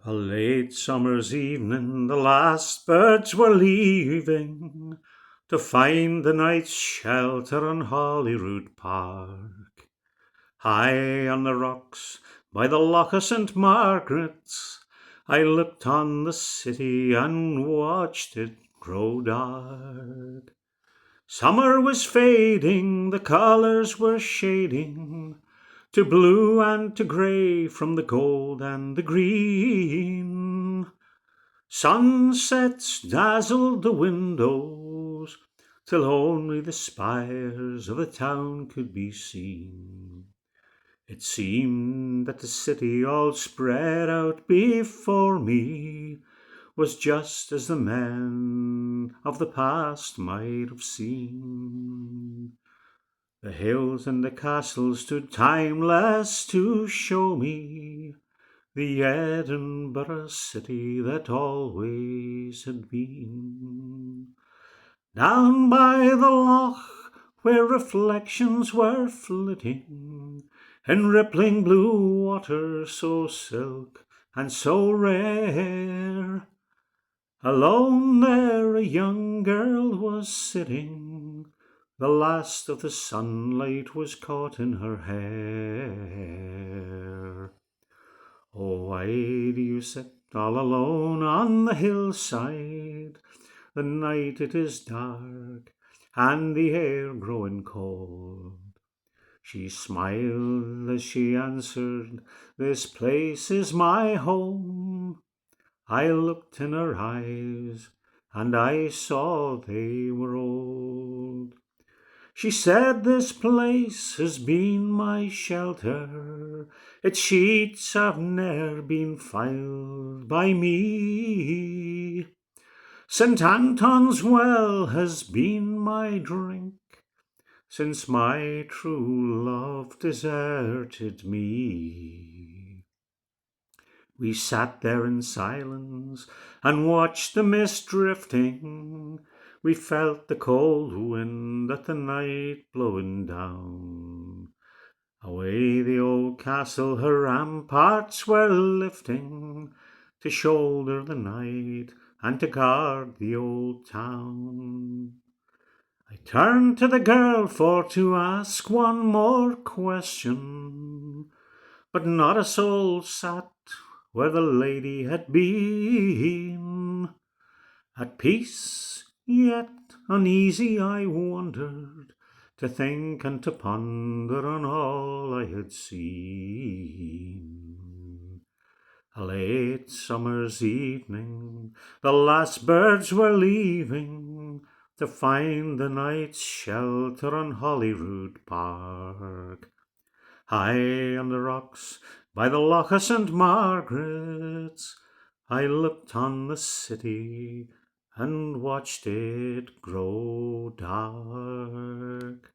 A late summer's evening, the last birds were leaving to find the night's shelter on Holyrood Park. High on the rocks by the Loch O St Margaret, I looked on the city and watched it grow dark. Summer was fading, the colours were shading to blue and to grey from the gold and the green. Sunsets dazzled the windows till only the spires of the town could be seen. It seemed that the city all spread out before me was just as the men of the past might have seen. The hills and the castles stood timeless to show me the Edinburgh city that always had been. Down by the loch where reflections were flitting in rippling blue water so silk and so rare, alone there a young girl was sitting. The last of the sunlight was caught in her hair. Oh, why do you sit all alone on the hillside? The night it is dark, and the air growing cold. She smiled as she answered, "This place is my home." I looked in her eyes, and I saw they were old. She said, "This place has been my shelter, its sheets have ne'er been filed by me. St. Anton's well has been my drink, since my true love deserted me." We sat there in silence and watched the mist drifting. We felt the cold wind at the night blowing down. Away the old castle her ramparts were lifting, to shoulder the night and to guard the old town. I turned to the girl for to ask one more question, but not a soul sat where the lady had been. At peace, yet uneasy, I wondered to think and to ponder on all I had seen. A late summer's evening, the last birds were leaving to find the night's shelter on Holyrood Park. High on the rocks by the Loch O St Margaret, I looked on the city and watched it grow dark.